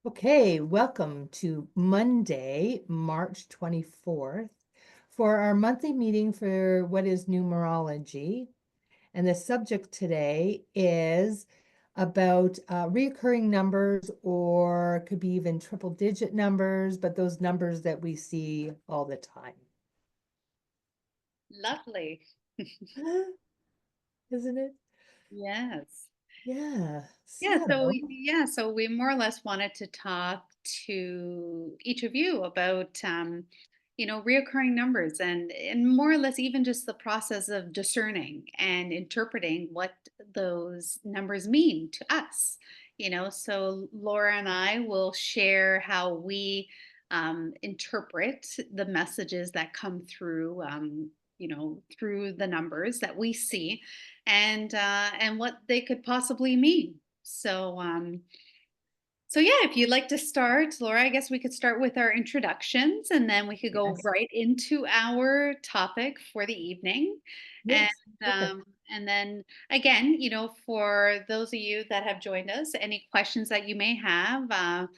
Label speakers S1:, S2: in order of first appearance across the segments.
S1: Okay, welcome to Monday, March 24th, for our monthly meeting for what is numerology. And the subject today is about reoccurring numbers, or could be even triple digit numbers, but those numbers that we see all the time.
S2: Lovely.
S1: Isn't it?
S2: Yes.
S1: Yeah.
S2: Yeah, so
S1: So,
S2: so we more or less wanted to talk to each of you about reoccurring numbers and more or less even just the process of discerning and interpreting what those numbers mean to us. So Laura and I will share how we interpret the messages that come through through the numbers that we see and what they could possibly mean. So yeah, if you'd like to start, Laura, I guess we could start with our introductions and then we could go
S1: yes,
S2: right into our topic for the evening. And
S1: yes, perfect.
S2: and then again, for those of you that have joined us, any questions that you may have,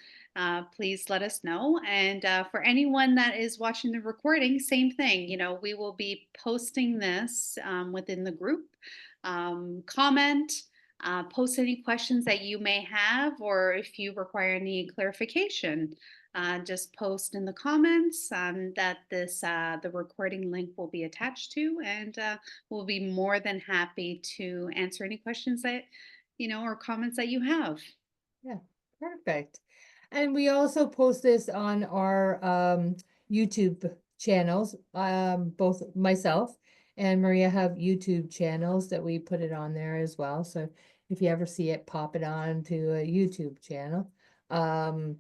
S2: please let us know. And for anyone that is watching the recording, same thing. We will be posting this within the group. Comment, post any questions that you may have, or if you require any clarification, just post in the comments that the recording link will be attached to, and we'll be more than happy to answer any questions that or comments that you have.
S1: Yeah, perfect. And we also post this on our YouTube channels. Both myself and Maria have YouTube channels that we put it on there as well. So if you ever see it, pop it on to a YouTube channel. Um,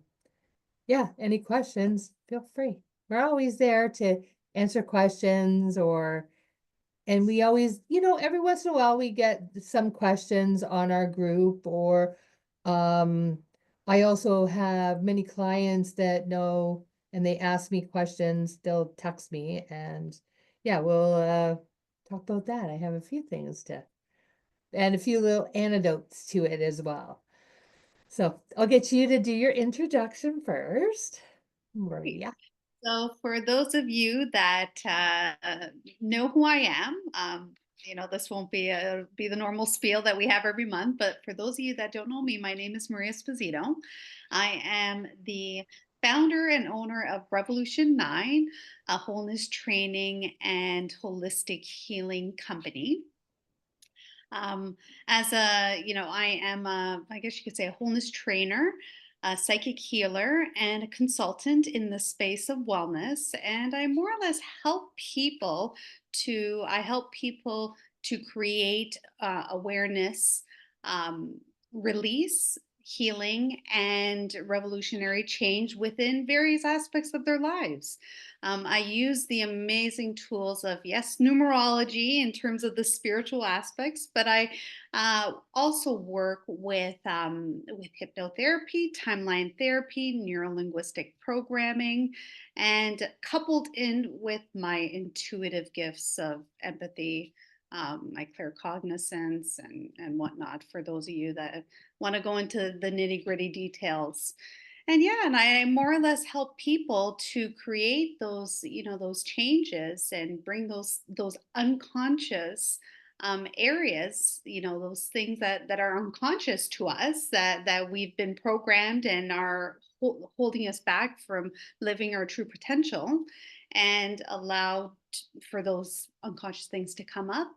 S1: yeah, any questions, feel free. We're always there to answer questions, and we always, every once in a while we get some questions on our group, or um I also have many clients that know, and they ask me questions, they'll text me, and yeah, we'll talk about that. I have a few things to, and a few little anecdotes to it as well. So I'll get you to do your introduction first, Maria.
S2: So, for those of you that know who I am, this won't be the normal spiel that we have every month. But for those of you that don't know me, my name is Maria Esposito. I am the founder and owner of Revolution 9, a wholeness training and holistic healing company. As a, I am I guess you could say a wholeness trainer, a psychic healer, and a consultant in the space of wellness. And I more or less I help people to create awareness, um, release, healing, and revolutionary change within various aspects of their lives. I use the amazing tools of, yes, numerology in terms of the spiritual aspects, but I also work with hypnotherapy, timeline therapy, neurolinguistic programming, and coupled in with my intuitive gifts of empathy, my claircognizance, and whatnot. For those of you that want to go into the nitty gritty details, and I more or less help people to create those changes and bring those unconscious areas, those things that are unconscious to us, that we've been programmed and are holding us back from living our true potential, and allow for those unconscious things to come up,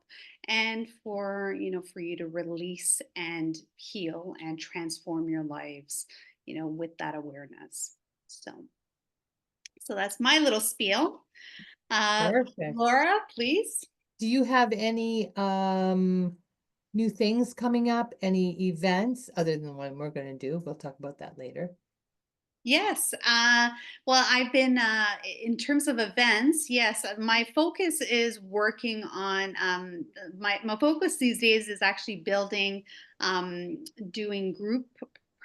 S2: and for you to release and heal and transform your lives, with that awareness. So that's my little spiel. Uh,
S1: Perfect.
S2: Laura, please.
S1: Do you have any new things coming up? Any events other than what we're going to do? We'll talk about that later.
S2: Yes. Well, I've been, in terms of events, yes, my focus is working on, my focus these days is actually building, doing group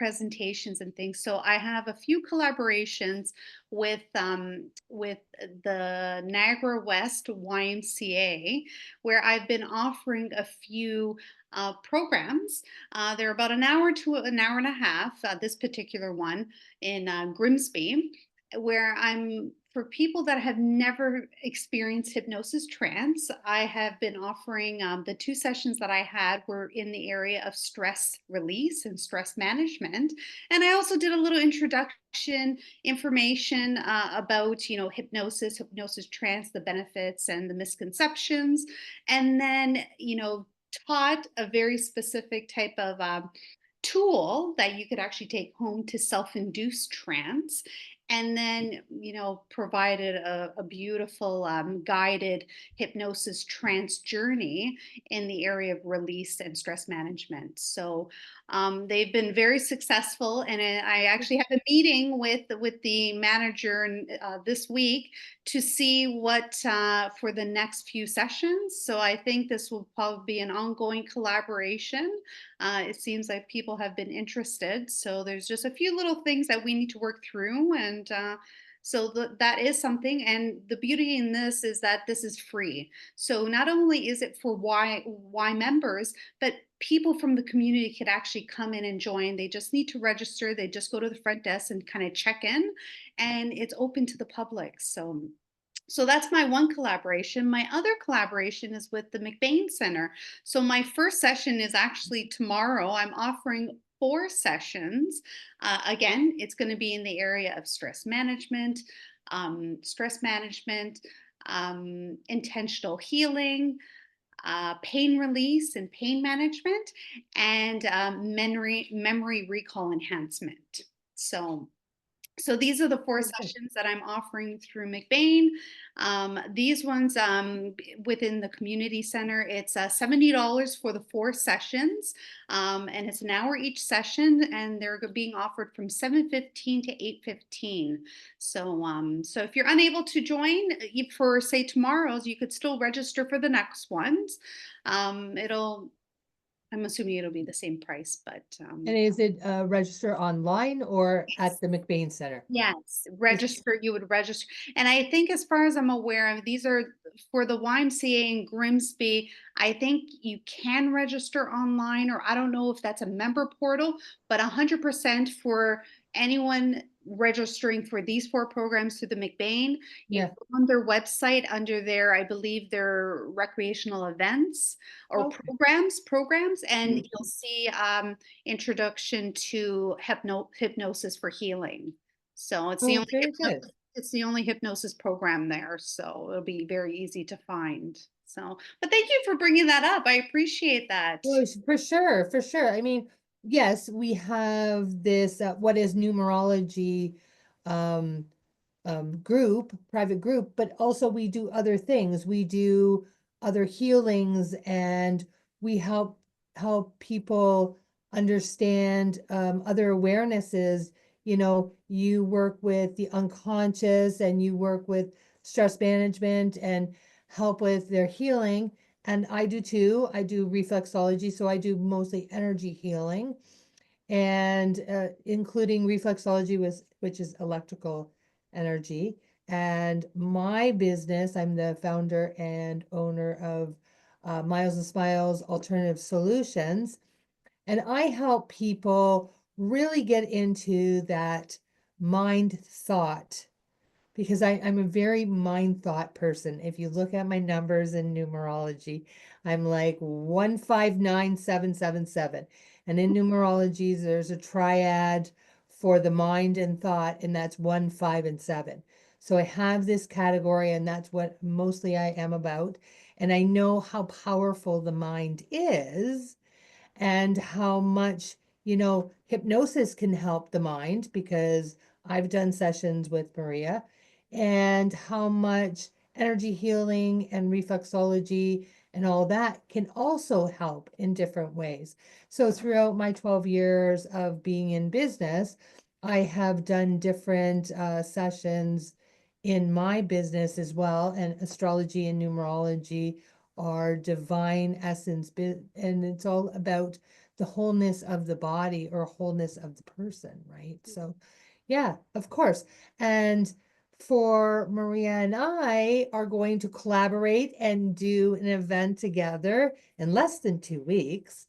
S2: presentations and things. So I have a few collaborations with the Niagara West YMCA, where I've been offering a few programs. They're about an hour to an hour and a half, this particular one in Grimsby, where I'm for people that have never experienced hypnosis trance. I have been offering the two sessions that I had were in the area of stress release and stress management. And I also did a little introduction information about, hypnosis trance, the benefits and the misconceptions. And then, taught a very specific type of tool that you could actually take home to self-induce trance, and then provided a beautiful guided hypnosis trance journey in the area of release and stress management. So they've been very successful, and I actually have a meeting with the manager this week to see what for the next few sessions. So I think this will probably be an ongoing collaboration. It seems like people have been interested. So there's just a few little things that we need to work through. And that is something. And the beauty in this is that this is free. So not only is it for why members, but people from the community could actually come in and join. They just need to register. They just go to the front desk and kind of check in, and it's open to the public. So that's my one collaboration. My other collaboration is with the McBain Center. So my first session is actually tomorrow. I'm offering 4 sessions. Again, it's going to be in the area of stress management, intentional healing, pain release and pain management, and memory recall enhancement. So these are the 4 sessions that I'm offering through McBain. These ones within the community center, it's $70 for the 4 sessions, and it's an hour each session, and they're being offered from 7:15 to 8:15. So if you're unable to join for say tomorrow's, you could still register for the next ones. I'm assuming it'll be the same price, but
S1: And is it register online or at the McBain Center?
S2: yes,
S1: This-
S2: you would register. And I think as far as I'm aware of, these are for the YMCA in Grimsby. I think you can register online, or I don't know if that's a member portal, but 100% for anyone registering for these 4 programs through the McBain, you
S1: Yeah.
S2: go on their website under their, I believe their recreational events or
S1: Okay.
S2: programs, and you'll see introduction to hypnosis for healing. So
S1: Oh, very good.
S2: it's the only hypnosis program there. So it'll be very easy to find. So, but thank you for bringing that up. I appreciate that.
S1: Well, for sure, for sure. I mean, yes, we have this what is numerology um group, private group, but also we do other things. We do other healings, and we help people understand other awarenesses. You work with the unconscious, and you work with stress management and help with their healing. And I do too. I do reflexology, so I do mostly energy healing, and including reflexology, which is electrical energy. And my business, I'm the founder and owner of Miles and Smiles Alternative Solutions, and I help people really get into that mind thought, because I'm a very mind thought person. If you look at my numbers in numerology, I'm like 159777. And in numerology, there's a triad for the mind and thought, and that's 1, 5, and 7. So I have this category, and that's what mostly I am about. And I know how powerful the mind is, and how much, hypnosis can help the mind, because I've done sessions with Maria, and how much energy healing and reflexology and all that can also help in different ways. So throughout my 12 years of being in business, I have done different sessions in my business as well, and astrology and numerology are divine essence, and it's all about the wholeness of the body or wholeness of the person, right? So, yeah, of course. And for Maria and I are going to collaborate and do an event together in less than 2 weeks.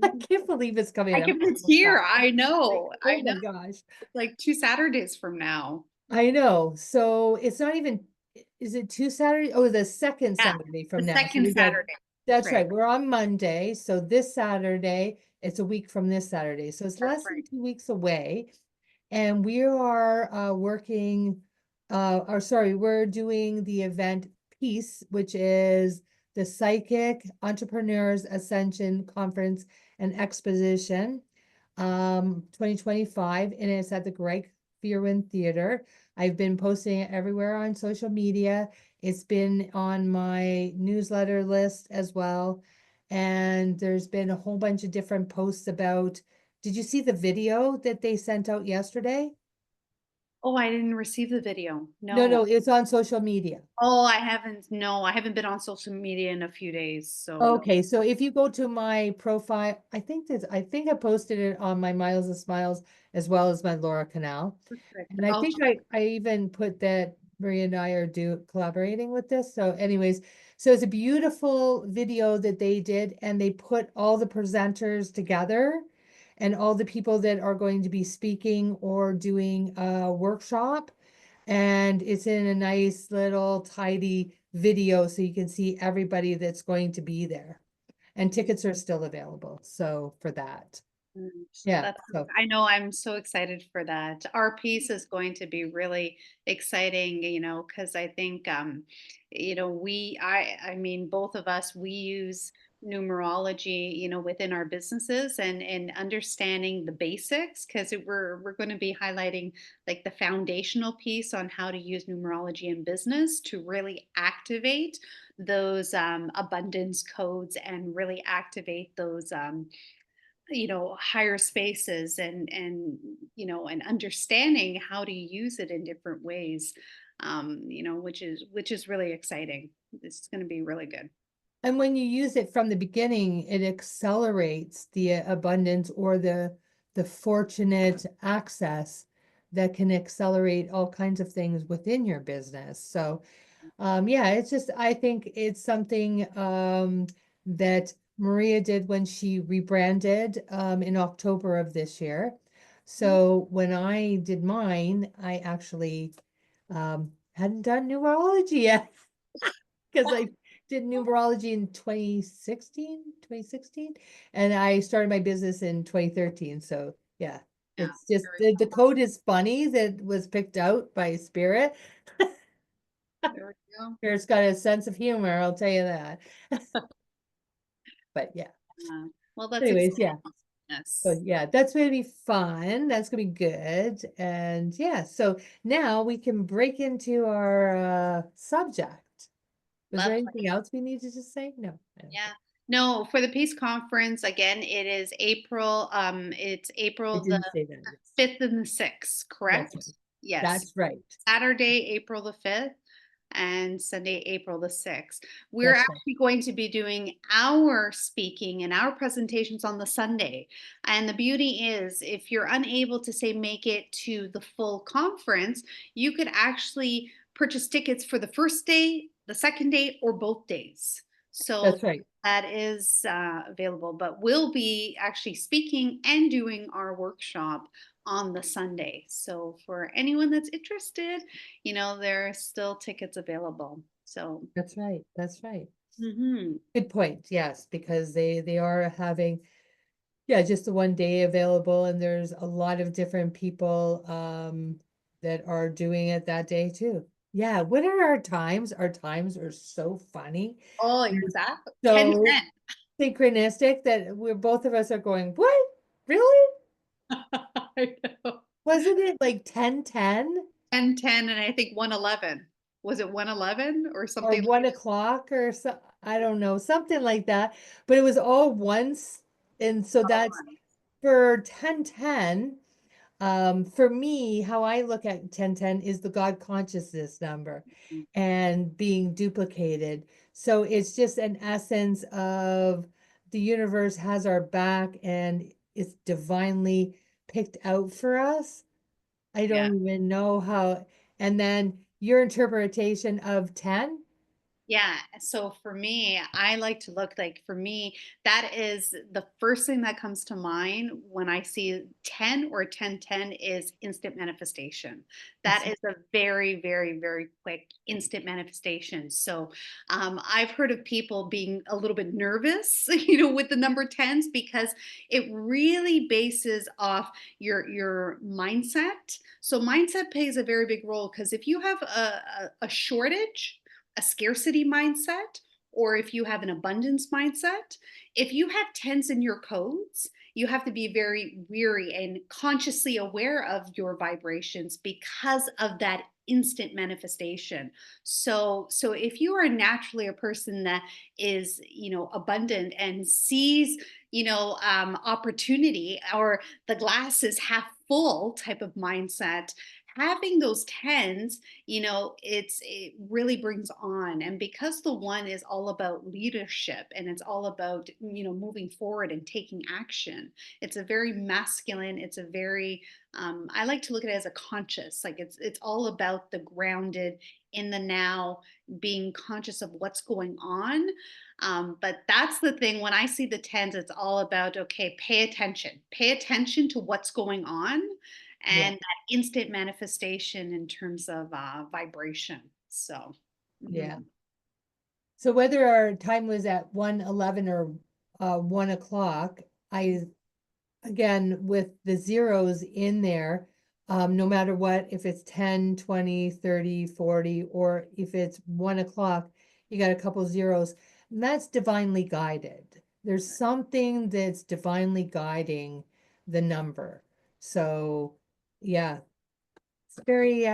S1: I
S2: Mhm.
S1: can't believe it's coming
S2: I
S1: up
S2: can it's
S1: so fast.
S2: here. I
S1: Like,
S2: know.
S1: oh
S2: I know.
S1: my gosh.
S2: It's like 2 Saturdays from now.
S1: I know. So it's not even, is it 2 Saturday? Oh, the second
S2: Yeah,
S1: Saturday
S2: the
S1: from now. So
S2: 2nd
S1: we got,
S2: Saturday. That's
S1: that's
S2: right.
S1: right. We're on Monday. So this Saturday, it's a week from this Saturday. So it's
S2: That's
S1: less than
S2: right.
S1: 2 weeks away. And we are working, or sorry, we're doing the event piece, which is the Psychic Entrepreneurs Ascension Conference and Exposition, 2025, and it's at the Greg Fearwin Theater. I've been posting it everywhere on social media. It's been on my newsletter list as well. And there's been a whole bunch of different posts about, did you see the video that they sent out yesterday?
S2: Oh, I didn't receive the video.
S1: No,
S2: No.
S1: no, it's on social media.
S2: Oh, I haven't no, I haven't been on social media in a few days, so no.
S1: Okay, so if you go to my profile, I think I posted it on my Miles of Smiles as well as my Laura Canal.
S2: Perfect.
S1: And I
S2: I'll
S1: think I even put that Maria and I are collaborating with this. So anyways, so it's a beautiful video that they did, and they put all the presenters together and all the people that are going to be speaking or doing a workshop. And it's in a nice little tidy video so you can see everybody that's going to be there. And tickets are still available. So for that.
S2: Mm,
S1: Yeah.
S2: that's
S1: So
S2: I know I'm so excited for that. Our piece is going to be really exciting, because I think I mean both of us we use numerology, within our businesses and understanding the basics because we're going to be highlighting like the foundational piece on how to use numerology in business to really activate those abundance codes and really activate those higher spaces and understanding how to use it in different ways, which is really exciting. This is going to be really good.
S1: and when you use it from the beginning, it accelerates the abundance or the fortunate access that can accelerate all kinds of things within your business. So yeah, it's just I think it's something that Maria did when she rebranded in October of this year. So when I did mine, I actually hadn't done numerology yet because I did numerology in 2016, and I started my business in 2013. So yeah,
S2: Yeah,
S1: it's just
S2: very
S1: the code is funny that was picked out by Spirit.
S2: there we go.
S1: Spirit's got a sense of humor, I'll tell you that. But yeah,
S2: Well, that's
S1: anyways, yeah.
S2: exciting.
S1: So
S2: Yes,
S1: yeah, that's gonna be fun. That's gonna be good. And yeah, so now we can break into our subject. Was there
S2: lovely.
S1: anything else we needed to say? No, I don't
S2: Yeah.
S1: think.
S2: No, for the peace conference again, it's
S1: I
S2: April the
S1: didn't say that. Yes.
S2: 5th and the 6th,
S1: That's
S2: correct?
S1: right.
S2: Yes.
S1: That's right.
S2: Saturday, April the 5th, and Sunday, April the 6th. We're
S1: That's right.
S2: actually going to be doing our speaking and our presentations on the Sunday. And the beauty is, if you're unable to say make it to the full conference, you could actually purchase tickets for the first day, the second day, or both days. So
S1: That's right.
S2: that is available, but we'll be actually speaking and doing our workshop on the Sunday. So for anyone that's interested, there are still tickets available. So,
S1: That's right. That's right.
S2: mhm.
S1: Good point. Yes, because they are having, yeah, just the one day available, and there's a lot of different people that are doing it that day too. Yeah, what are our times? Our times are so funny.
S2: Oh,
S1: They're
S2: exactly. 10,
S1: so synchronistic that we're both of us are going, what? Really?
S2: 10. I know.
S1: Wasn't it like 10:10
S2: 10, and I think 111. Was it 111 or
S1: or
S2: something
S1: 1 o'clock or so? I don't know, something like that. But it was all once. And so that's
S2: like
S1: for 10:10. For me, how I look at 1010 is the God consciousness number
S2: that?
S1: and being duplicated. So it's just an essence of the universe has our back and it's divinely picked out for us. I
S2: Yeah.
S1: don't even know how. And then your interpretation of 10?
S2: Yeah. So for me, I like to look like for me, that is the first thing that comes to mind when I see 10 or 1010 is instant manifestation. That is a very, very, very quick instant manifestation. So I've heard of people being a little bit nervous, with the number tens because it really bases off your mindset. So mindset plays a very big role because if you have a shortage, a scarcity mindset, or if you have an abundance mindset, if you have tens in your codes, you have to be very weary and consciously aware of your vibrations because of that instant manifestation. So if you are naturally a person that is, abundant and sees, opportunity, or the glass is half full type of mindset, having those tens, it really brings on. And because the one is all about leadership and it's all about, moving forward and taking action, it's a very masculine, it's a very, I like to look at it as a conscious, like it's all about the grounded in the now, being conscious of what's going on. But that's the thing, when I see the tens, it's all about, okay, pay attention to what's going on,
S1: Yeah,
S2: and that instant manifestation in terms of vibration. So,
S1: yeah.
S2: mhm.
S1: So whether our time was at 1:11 or 1 o'clock, I again with the zeros in there, no matter what, if it's 10, 20, 30, 40, or if it's 1 o'clock, you got a couple zeros. And that's divinely guided. There's something that's divinely guiding the number. So yeah, it's very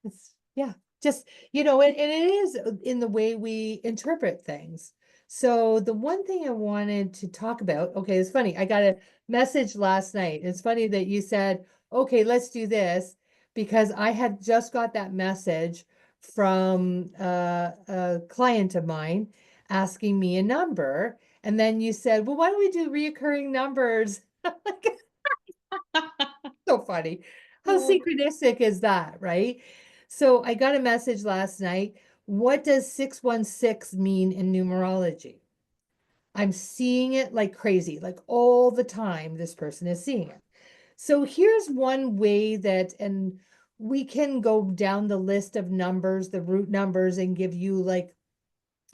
S1: it's yeah, just and it is in the way we interpret things. So the one thing I wanted to talk about, okay, it's funny. I got a message last night. It's funny that you said, "Okay, let's do this," because I had just got that message from a client of mine asking me a number, and then you said, "Well, why don't we do reoccurring numbers?" So funny. How
S2: Oh,
S1: synchronistic is that, right? So I got a message last night. What does 616 mean in numerology? I'm seeing it like crazy, like all the time, this person is seeing it. So here's one way that, and we can go down the list of numbers, the root numbers, and give you like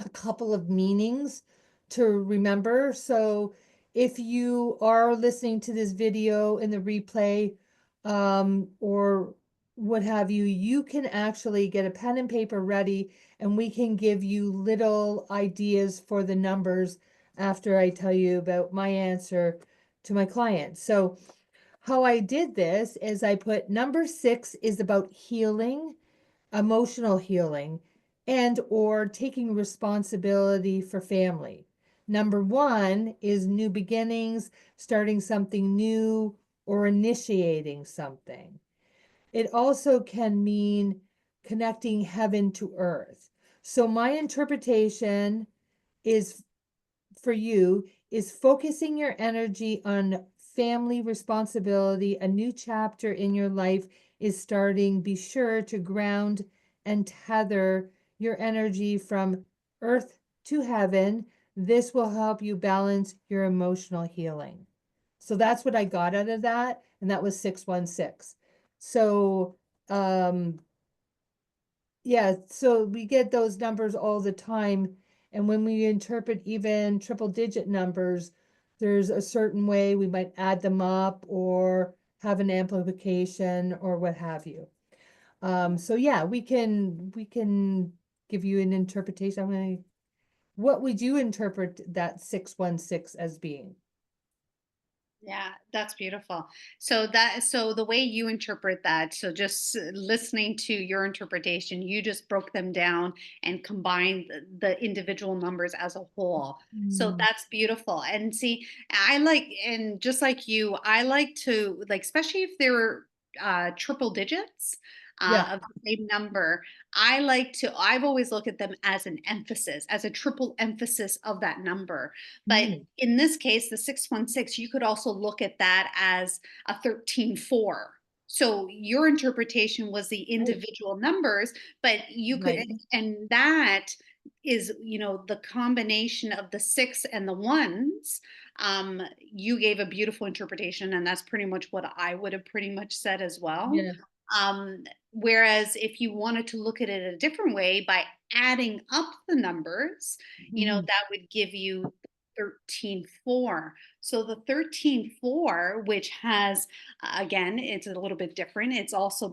S1: a couple of meanings to remember. So if you are listening to this video in the replay, or what have you, you can actually get a pen and paper ready and we can give you little ideas for the numbers after I tell you about my answer to my client. So how I did this is I put number 6 is about healing, emotional healing, and or taking responsibility for family. Number 1 is new beginnings, starting something new or initiating something. It also can mean connecting heaven to earth. So my interpretation is for you is focusing your energy on family responsibility. A new chapter in your life is starting. Be sure to ground and tether your energy from earth to heaven. This will help you balance your emotional healing. So that's what I got out of that. And that was 616. So, um, yeah, so we get those numbers all the time. And when we interpret even triple digit numbers, there's a certain way we might add them up or have an amplification or what have you. So yeah, we can give you an interpretation. What would you interpret that 616 as being?
S2: yeah, that's beautiful. So the way you interpret that, so just listening to your interpretation, you just broke them down and combined the individual numbers as a whole. So
S1: Mm,
S2: that's beautiful. And see, I like, and just like you, I like to like, especially if they're triple digits
S1: yeah.
S2: of the same number. I've always looked at them as an emphasis, as a triple emphasis of that number. But
S1: Mm,
S2: in this case, the 616, you could also look at that as a 13-4. So your interpretation was the
S1: Right,
S2: individual numbers, but you could,
S1: right.
S2: and that is, you know, the combination of the six and the ones. You gave a beautiful interpretation, and that's pretty much what I would have pretty much said as well.
S1: Yeah.
S2: Whereas if you wanted to look at it a different way by adding up the numbers, you know,
S1: Mhm,
S2: that would give you 13 4. So the 13 4, which has, again, it's a little bit different. It's also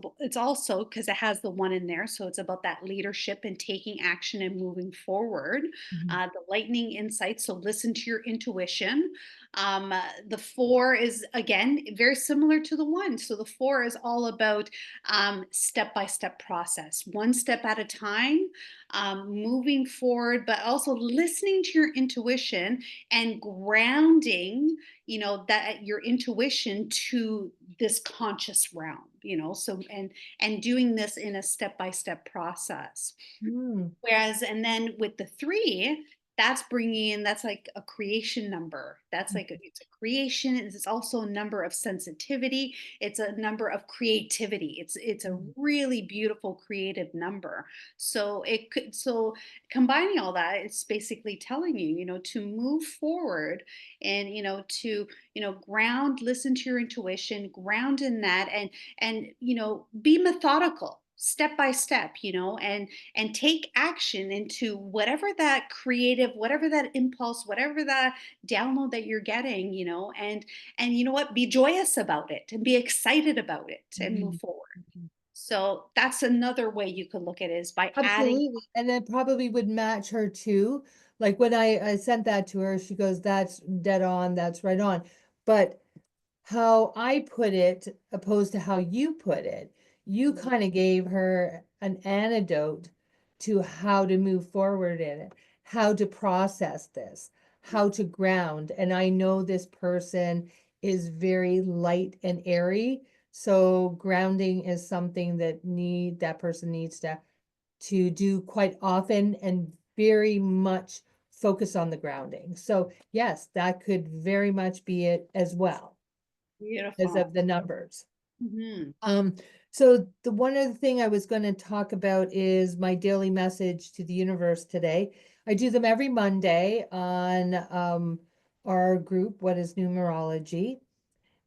S2: because it has the one in there, so it's about that leadership and taking action and moving forward.
S1: mhm,
S2: The lightning insight, so listen to your intuition. The four is, again, very similar to the one. So the four is all about step by step process, one step at a time, moving forward, but also listening to your intuition and grounding, you know, that your intuition to this conscious realm, you know. So and doing this in a step by step process.
S1: mm,
S2: Whereas, and then with the three, that's bringing in, that's like a creation number. That's like, it's a creation. It's also a number of sensitivity. It's a number of creativity. It's a
S1: mhm,
S2: really beautiful creative number. So combining all that, it's basically telling you, you know, to move forward and, you know, to, you know, ground, listen to your intuition, ground in that, and, you know, be methodical step by step, you know, and take action into whatever that creative, whatever that impulse, whatever that download that you're getting, you know, and you know what, be joyous about it and be excited about it and move
S1: mhm,
S2: forward.
S1: mhm.
S2: So that's another way you could look at it, is by adding.
S1: Absolutely, and it probably would match her too. Like when I sent that to her, she goes, "That's dead on, that's right on." But how I put it, opposed to how you put it, you
S2: Mhm.
S1: kind of gave her an antidote to how to move forward in it, how to process this, how to ground. And I know this person is very light and airy, so grounding is something that person needs to do quite often and very much focus on the grounding. So yes, that could very much be it as well because
S2: Beautiful.
S1: of the numbers.
S2: Hmm.
S1: Um, so the one other thing I was going to talk about is my daily message to the universe today. I do them every Monday on our group, What is Numerology?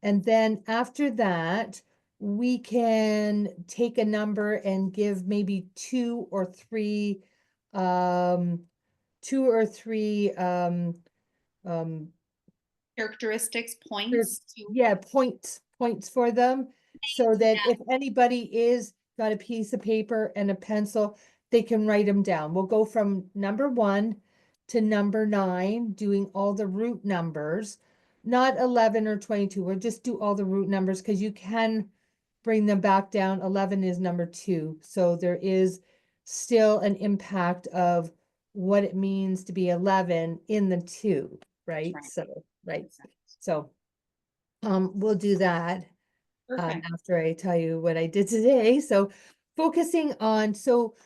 S1: And then after that, we can take a number and give maybe um, two or three um,
S2: Characteristics,
S1: Sure.
S2: points to.
S1: Yeah, points for them, so that if anybody is got a piece of paper and a pencil, they can write them down. We'll go from number 1 to number 9, doing all the root numbers, not 11 or 22. We'll just do all the root numbers because you can bring them back down. 11 is number 2, so there is still an impact of what it means to be 11 in the 2,
S2: That's
S1: right?
S2: right.
S1: So, right.
S2: Makes sense.
S1: So we'll do that
S2: Perfect.
S1: after I tell you what I did today. So focusing on, so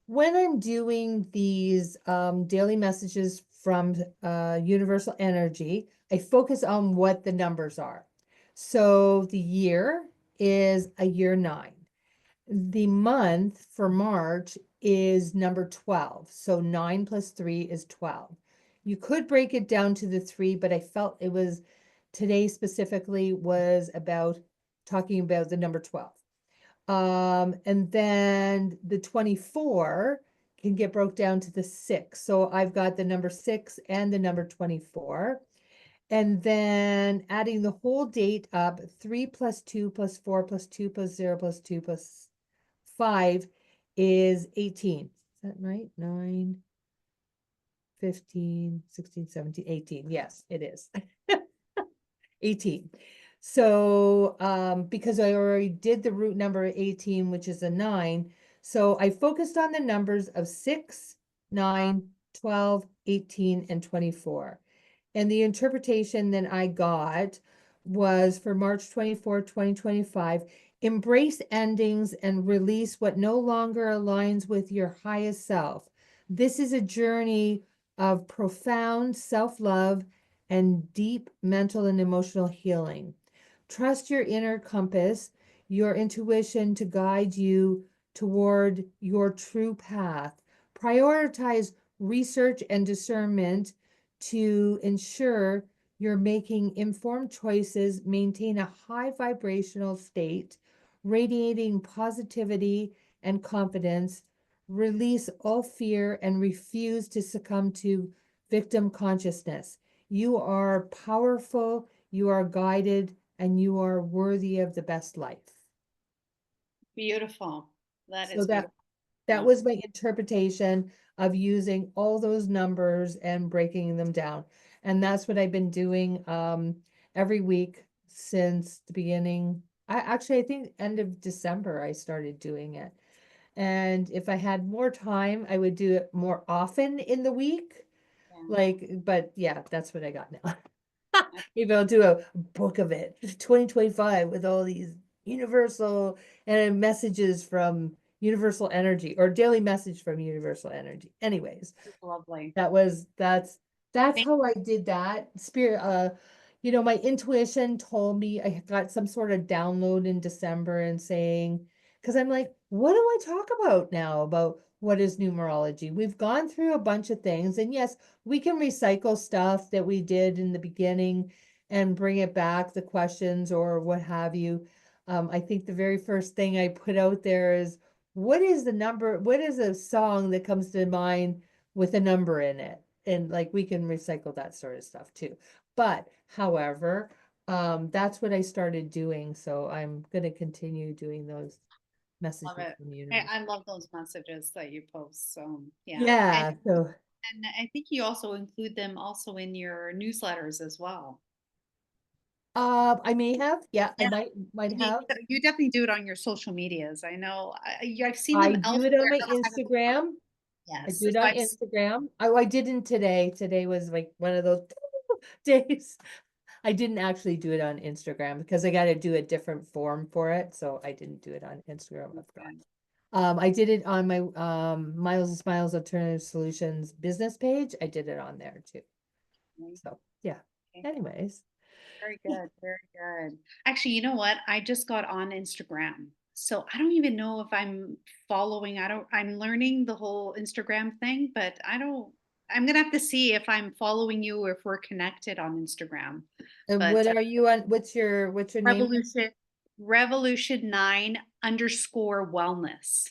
S1: when I'm doing these daily messages from Universal Energy, I focus on what the numbers are. So the year is a year 9. The month for March is number 12. So 9 plus 3 is 12. You could break it down to the 3, but I felt it was today specifically was about talking about the number 12. And then the 24 can get broke down to the 6. So I've got the number 6 and the number 24. And then adding the whole date up, 3 plus 2 plus 4 plus 2 plus 0 plus 2 plus 5 is 18. Is that right? 9, 15, 16, 17, 18. Yes, it is. 18. So, because I already did the root number 18, which is a 9, so I focused on the numbers of 6, 9, 12, 18, and 24. And the interpretation that I got was for March 24, 2025, embrace endings and release what no longer aligns with your highest self. This is a journey of profound self-love and deep mental and emotional healing. Trust your inner compass. your intuition to guide you toward your true path. Prioritize research and discernment to ensure you're making informed choices, maintain a high vibrational state, radiating positivity and confidence, release all fear, and refuse to succumb to victim consciousness. You are powerful, you are guided, and you are worthy of the best life.
S2: Beautiful. That
S1: So
S2: is beautiful.
S1: that
S2: Yeah.
S1: was my interpretation of using all those numbers and breaking them down. And that's what I've been doing every week since the beginning. I think end of December I started doing it. And if I had more time, I would do it more often in the week.
S2: Yeah.
S1: Like, but yeah, that's what I got now.
S2: I
S1: Maybe I'll do a book of it, 2025, with all these universal and messages from universal energy or daily message from universal energy. Anyways,
S2: think lovely.
S1: that was that's
S2: Thank
S1: how I did that. Spirit, my intuition told me I got some sort of download in December and saying, because I'm like, what do I talk about now about what is numerology? We've gone through a bunch of things, and yes, we can recycle stuff that we did in the beginning and bring it back, the questions or what have you. I think the very first thing I put out there is what is the number, what is a song that comes to mind with a number in it? And like we can recycle that sort of stuff too. But however, that's what I started doing. So I'm gonna continue doing those
S2: love
S1: messages
S2: it.
S1: from the
S2: I,
S1: universe.
S2: I love those messages that you post. So yeah.
S1: Yeah, so
S2: And I think you also include them also in your newsletters as well.
S1: I may have, yeah, I
S2: Yeah.
S1: might
S2: You,
S1: have.
S2: you definitely do it on your social medias. I know I've seen
S1: I
S2: them
S1: do it on
S2: elsewhere
S1: my
S2: outside of the club.
S1: Instagram. I
S2: Yes.
S1: do it
S2: So
S1: on
S2: I've,
S1: Instagram. Oh, I didn't today. Today was like one of those days. I didn't actually do it on Instagram because I got to do a different form for it. So I didn't do it on Instagram. I forgot.
S2: okay.
S1: I did it on my Miles and Smiles Alternative Solutions business page. I did it on there too. So yeah.
S2: Okay.
S1: Anyways,
S2: Very good. Very good. Actually, you know what? I just got on Instagram. So I don't even know if I'm following. I'm learning the whole Instagram thing, but I'm gonna have to see if I'm following you or if we're connected on Instagram.
S1: and
S2: But
S1: what are you on? What's your name?
S2: Revolution 9_wellness.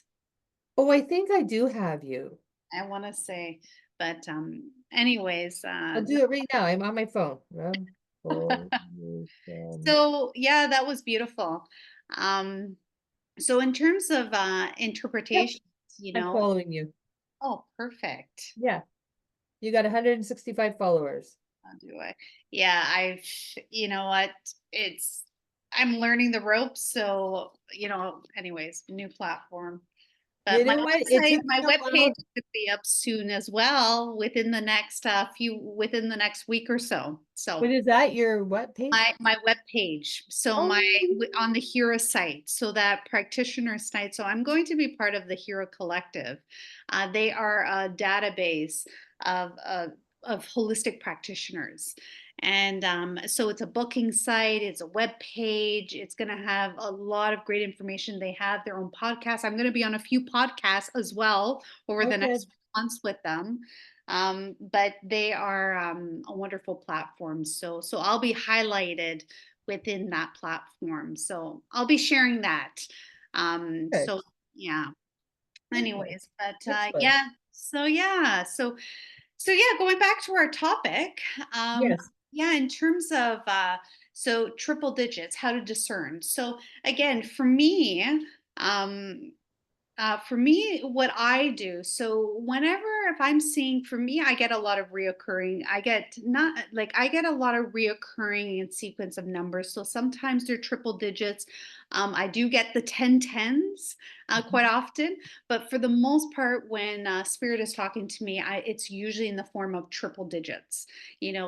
S1: Oh, I think I do have you.
S2: I want to say, but anyways,
S1: I'll do it right now. I'm on my phone. Revolution.
S2: so yeah, that was beautiful. Um, so in terms of
S1: Yep,
S2: interpretations,
S1: I'm following you.
S2: oh, perfect.
S1: Yeah, you got 165 followers.
S2: How do I? Yeah, you know what? It's, I'm learning the ropes. So, anyways, new platform.
S1: You
S2: But
S1: know what? It took me
S2: my
S1: a
S2: webpage
S1: while.
S2: should be up soon as well within the next within the next week or so.
S1: What
S2: So
S1: is that? Your what page?
S2: my web page, so
S1: Oh,
S2: on the Hera site, so that practitioner site. So I'm going to be part of the Hera Collective. They are a database of of holistic practitioners. And so it's a booking site, it's a web page, it's going to have a lot of great information. They have their own podcast. I'm going to be on a few podcasts as well over
S1: oh,
S2: the
S1: good.
S2: next months with them. But they are a wonderful platform. So I'll be highlighted within that platform. So I'll be sharing that.
S1: Good.
S2: So yeah.
S1: Okay.
S2: Anyways, but
S1: Excellent.
S2: yeah. So yeah. Going back to our topic. Um,
S1: Yes.
S2: yeah, in terms of so triple digits, how to discern. So again, for me, what I do, so whenever, if I'm seeing, for me, I get a lot of reoccurring, I get not like, I get a lot of reoccurring in sequence of numbers. So sometimes they're triple digits. I do get the 10 tens quite often, but for the most part, when spirit is talking to me, it's usually in the form of triple digits,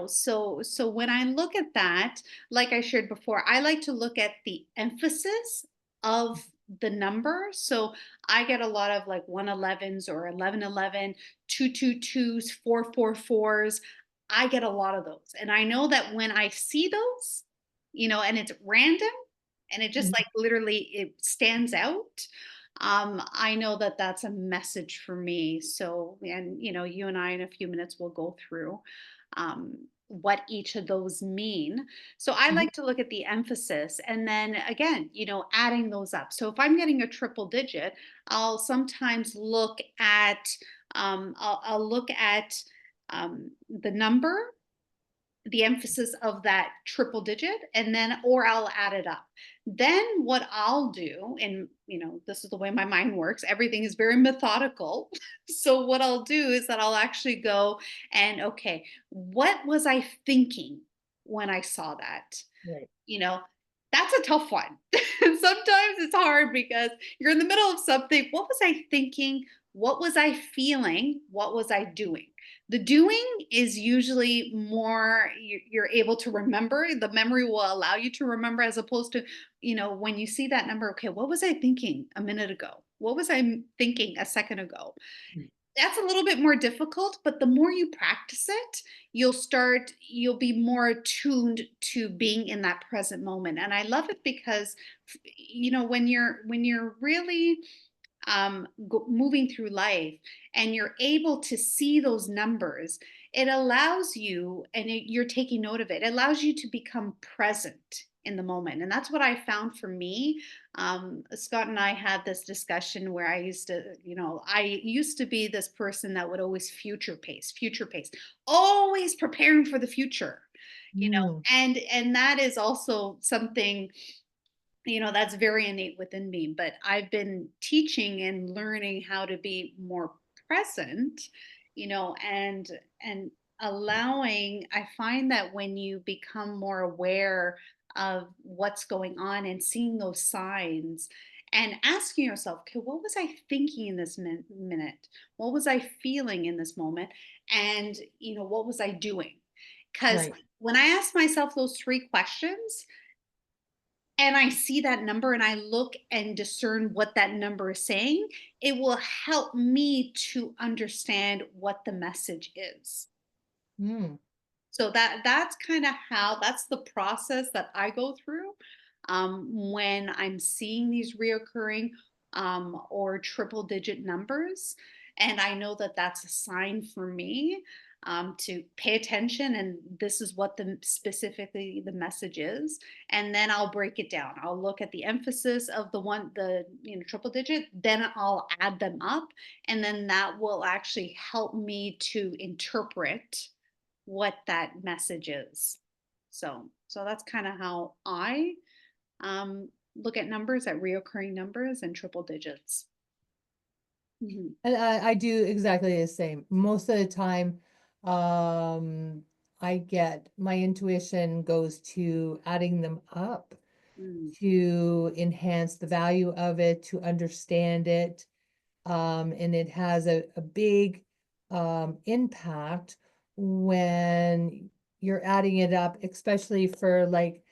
S2: so when I look at that, like I shared before, I like to look at the emphasis of the number. So I get a lot of like 111s or 1111, 222s, 444s. I get a lot of those. And I know that when I see those, and it's random, and it just
S1: Mhm.
S2: like literally it stands out. I know that that's a message for me. So, and you and I in a few minutes will go through what each of those mean. So I
S1: Mhm.
S2: like to look at the emphasis and then again, adding those up. So if I'm getting a triple digit, I'll sometimes look at I'll look at the number, the emphasis of that triple digit, and then or I'll add it up. Then what I'll do, and this is the way my mind works, everything is very methodical. So what I'll do is that I'll actually go and okay, what was I thinking when I saw that?
S1: Right.
S2: You know, that's a tough one. Sometimes it's hard because you're in the middle of something. What was I thinking? What was I feeling? What was I doing? The doing is usually more you're able to remember. The memory will allow you to remember as opposed to, when you see that number, okay, what was I thinking a minute ago? What was I thinking a second ago?
S1: Mm.
S2: That's a little bit more difficult, but the more you practice it, you'll be more attuned to being in that present moment. And I love it because when you're really moving through life and you're able to see those numbers, it allows you, and you're taking note of it, it allows you to become present in the moment. And that's what I found for me. Scott and I had this discussion where I used to be this person that would always future pace, always preparing for the future,
S1: Mm.
S2: and that is also something that's very innate within me, but I've been teaching and learning how to be more present, and allowing. I find that when you become more aware of what's going on and seeing those signs and asking yourself, okay, what was I thinking in this minute? What was I feeling in this moment? And what was I doing? Because
S1: Right.
S2: when I ask myself those three questions and I see that number and I look and discern what that number is saying, it will help me to understand what the message is.
S1: Mm.
S2: So that's kind of how that's the process that I go through when I'm seeing these reoccurring or triple digit numbers, and I know that that's a sign for me to pay attention, and this is what specifically the message is, and then I'll break it down. I'll look at the emphasis of the triple digit, then I'll add them up, and then that will actually help me to interpret what that message is. So that's kind of how I look at numbers, at reoccurring numbers and triple digits. Mhm.
S1: And I do exactly the same. Most of the time, I get my intuition goes to adding them up
S2: Mm.
S1: to enhance the value of it, to understand it. And it has a big impact when you're adding it up, especially for like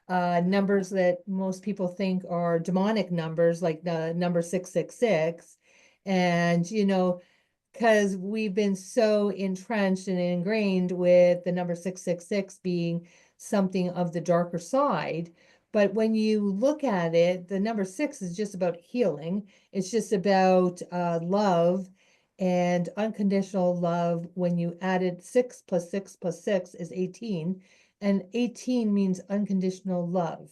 S1: numbers that most people think are demonic numbers, like the number 666. And, because we've been so entrenched and ingrained with the number 666 being something of the darker side. But when you look at it, the number six is just about healing. It's just about love and unconditional love. When you added 6 plus 6 plus 6 is 18, and 18 means unconditional love.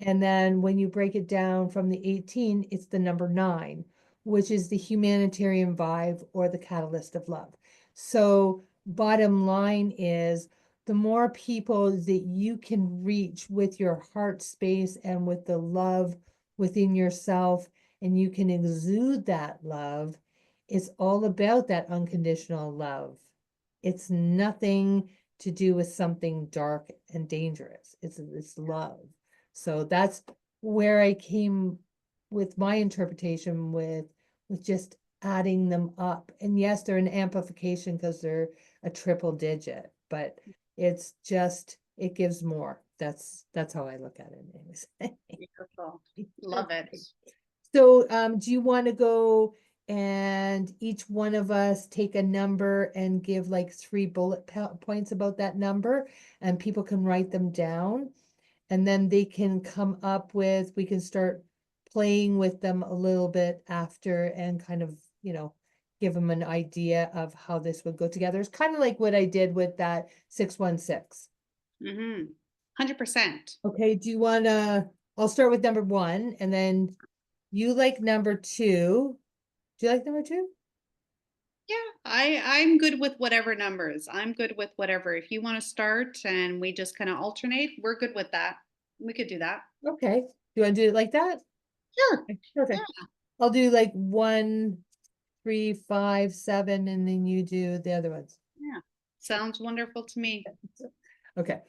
S1: And then when you break it down from the 18, it's the number 9, which is the humanitarian vibe or the catalyst of love. So, bottom line is the more people that you can reach with your heart space and with the love within yourself, and you can exude that love, it's all about that unconditional love. It's nothing to do with something dark and dangerous. It's love. So that's where I came with my interpretation with just adding them up. And yes, they're an amplification because they're a triple digit, but it's just it gives more. That's how I look at it anyways.
S2: Beautiful. Love it.
S1: Perfect. So do you want to go and each one of us take a number and give like 3 bullet points about that number and people can write them down? And then they can come up with, we can start playing with them a little bit after and kind of, give them an idea of how this would go together. It's kind of like what I did with that 616.
S2: 100%.
S1: Okay, I'll start with number one and then you like number two. Do you like number two?
S2: Yeah, I'm good with whatever numbers. I'm good with whatever. If you want to start and we just kind of alternate, we're good with that. We could do that.
S1: Okay. Do you want to do it like that?
S2: Sure.
S1: Okay,
S2: Yeah.
S1: perfect. I'll do like 1, 3, 5, 7, and then you do the other ones.
S2: Yeah. Sounds wonderful to me.
S1: Okay.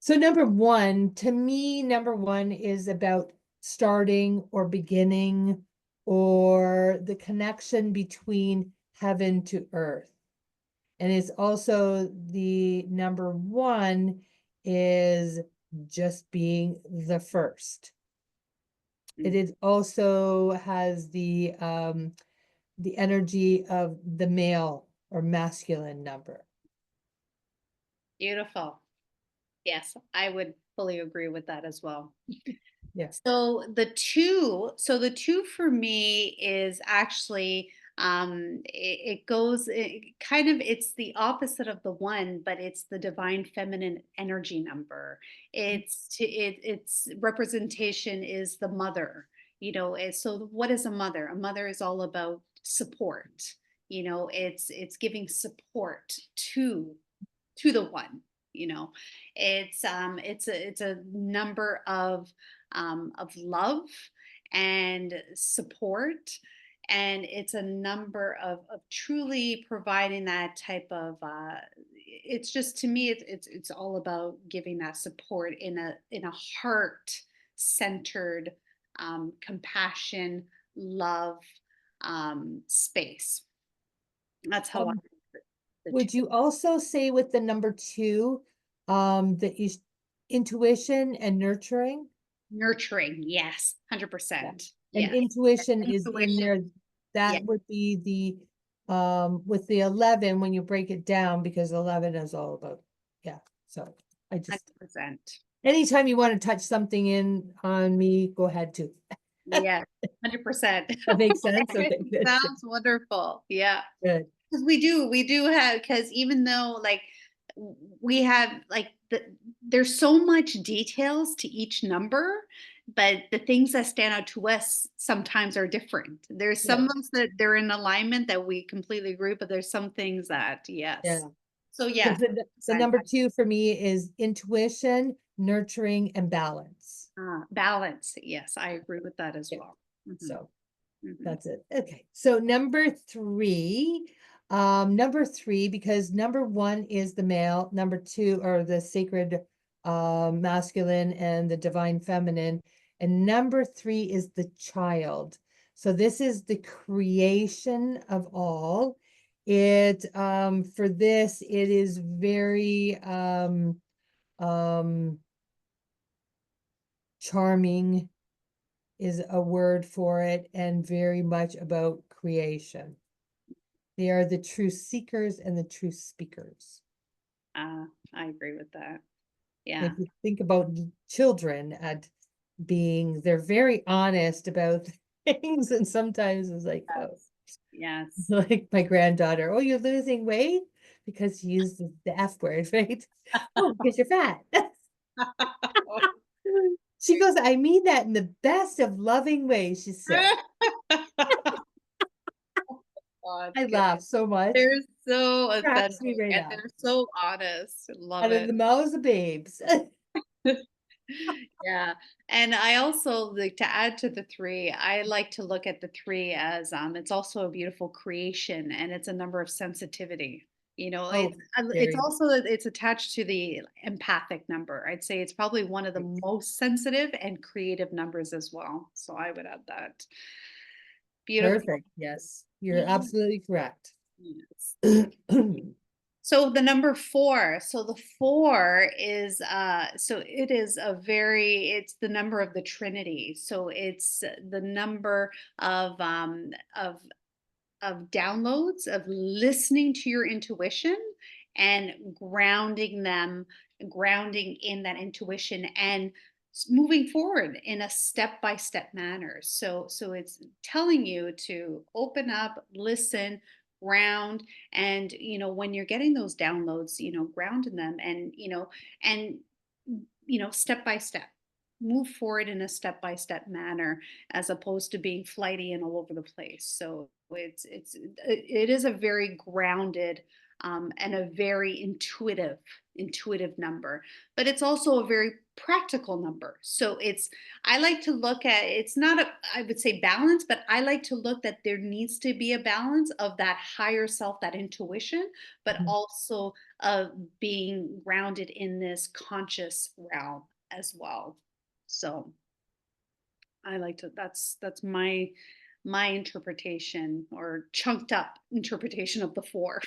S1: So number one, to me, number one is about starting or beginning or the connection between heaven to earth. And it's also the number one is just being the first. It is also has the energy of the male or masculine number.
S2: Beautiful. Yes, I would fully agree with that as well.
S1: Yeah.
S2: So the two for me is actually it goes kind of it's the opposite of the one, but it's the divine feminine energy number. Its representation is the mother. So what is a mother? A mother is all about support. It's giving support to the one. It's a number of love and support, and it's a number of truly providing that type of it's just to me it's all about giving that support in a heart centered compassion, love space. That's how I
S1: Um,
S2: the two.
S1: would you also say with the number two, that is intuition and nurturing?
S2: Nurturing, yes,
S1: Yeah.
S2: 100%.
S1: And
S2: Yes.
S1: intuition is in
S2: Intuition,
S1: there.
S2: yeah,
S1: That would be with the 11 when you break it down, because 11 is all about, yeah. So I just,
S2: 100%.
S1: anytime you want to touch something in on me, go ahead too.
S2: Yeah, 100%.
S1: That makes sense. Okay, good,
S2: Sounds wonderful. Yeah.
S1: good.
S2: 'Cause we do have, because even though like we have like there's so much details to each number, but the things that stand out to us sometimes are different. There's
S1: Yeah,
S2: some ones that they're in alignment that we completely agree, but there's some things that,
S1: yeah.
S2: yes. So
S1: Because
S2: yes,
S1: the
S2: 100%.
S1: number two for me is intuition, nurturing, and balance.
S2: Balance. Yes, I agree with that as
S1: Yeah.
S2: well. Mhm,
S1: So
S2: mhm.
S1: that's it. Okay. So number three, because number one is the male, number two or the sacred masculine and the divine feminine, and number three is the child. So this is the creation of all. For this, it is very um charming is a word for it, and very much about creation. They are the true seekers and the true speakers.
S2: I agree with that. Yeah.
S1: If you think about children they're very honest about things, and sometimes it's like, oh,
S2: Yes. Yes.
S1: like my granddaughter, oh, you're losing weight because you used the F word, right? Oh, because you're fat. She goes, I mean that in the best of loving ways, she said.
S2: Oh, it's
S1: I
S2: good.
S1: laugh so much.
S2: They're so
S1: Cracks
S2: authentic
S1: me right
S2: and
S1: up.
S2: they're so honest. Love
S1: Out of
S2: it.
S1: the mouths of babes.
S2: Yeah. And I also like to add to the three, I like to look at the three as it's also a beautiful creation, and it's a number of sensitivity.
S1: Oh,
S2: It's
S1: very.
S2: also it's attached to the empathic number. I'd say it's probably one of the most sensitive and creative numbers as well. So I would add that. Beautiful.
S1: Perfect. Yes, you're absolutely correct.
S2: Yes.
S1: Mhm.
S2: So the number four. So the four is so it is it's the number of the Trinity. So it's the number of downloads, of listening to your intuition and grounding in that intuition, and moving forward in a step-by-step manner. So it's telling you to open up, listen, ground, and when you're getting those downloads, ground in them, and and step by step, move forward in a step by step manner, as opposed to being flighty and all over the place. So it is a very grounded, and a very intuitive number, but it's also a very practical number. So I like to look at, it's not a, I would say, balance, but I like to look that there needs to be a balance of that higher self, that intuition, but
S1: Mhm.
S2: also of being grounded in this conscious realm as well. So I like to, that's my interpretation, or chunked up interpretation of the four.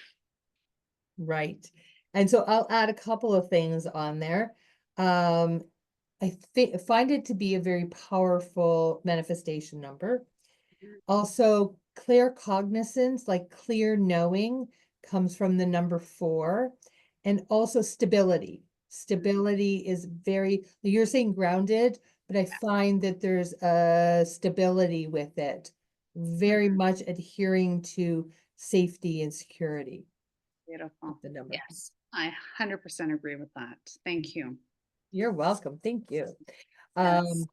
S1: Right. And so I'll add a couple of things on there. Um, find it to be a very powerful manifestation number. Also, clear cognizance, like clear knowing, comes from the number 4, and also stability. Stability is very, you're saying grounded, but I find that there's a stability with it, very much adhering to safety and security with
S2: Beautiful.
S1: the number.
S2: Yes, I 100% agree with that. Thank you.
S1: You're welcome. Thank you.
S2: Yes.
S1: Um,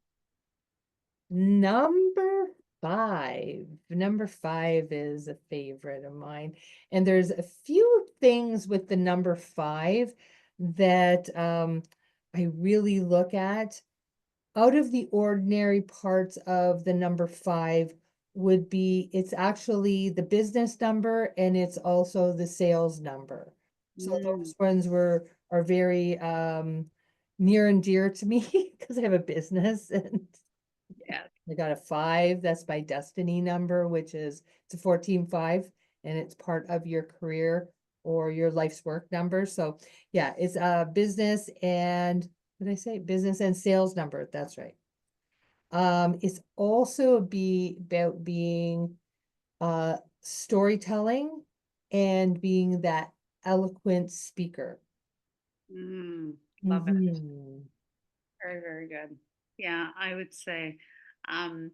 S1: Number 5. Number 5 is a favorite of mine. And there's a few things with the number 5 that I really look at. Out of the ordinary parts of the number 5 would be, it's actually the business number and it's also the sales number. So
S2: Mm,
S1: those ones are very near and dear to me because I have a business and
S2: yes.
S1: I got a 5. That's my destiny number, which is, it's a 14-5, and it's part of your career or your life's work number. So yeah, it's a business and, what did I say? Business and sales number. That's right. It's also about being storytelling and being that eloquent speaker.
S2: Love it.
S1: Mhm.
S2: Very, very good. Yeah, I would say, um,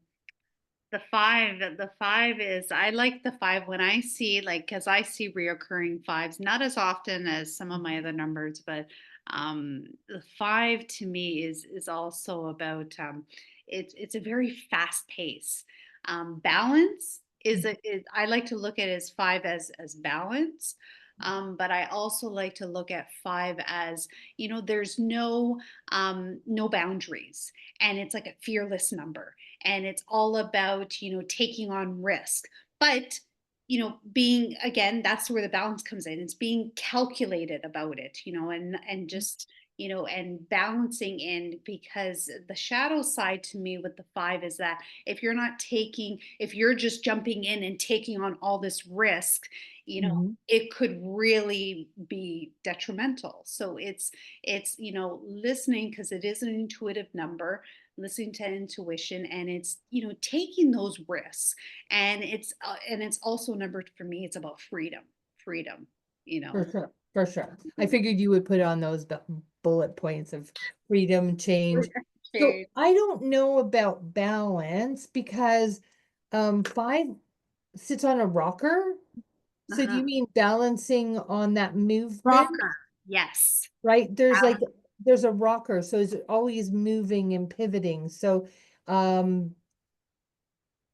S2: the five is, I like the five when I see, like, because I see reoccurring fives, not as often as some of my other numbers, but the five to me is also about, it's a very fast pace. Balance is, I like to look at as five as balance. But I also like to look at five as, there's no boundaries, and it's like a fearless number, and it's all about, taking on risk, but being, again, that's where the balance comes in. It's being calculated about it, and just, and balancing in, because the shadow side to me with the five is that if you're just jumping in and taking on all this risk,
S1: Mhm.
S2: it could really be detrimental. So it's listening, because it is an intuitive number, listening to intuition, and it's taking those risks, and it's also a number, for me, it's about freedom you
S1: For
S2: know
S1: sure, for sure. I
S2: Mhm.
S1: figured you would put on those bullet points of freedom, change. So
S2: Okay.
S1: I don't know about balance because 5 sits on a rocker. So do
S2: Uh-huh.
S1: you mean balancing on that movement,
S2: Rocker, yes.
S1: right? There's like,
S2: Balance.
S1: there's a rocker, so it's always moving and pivoting. So um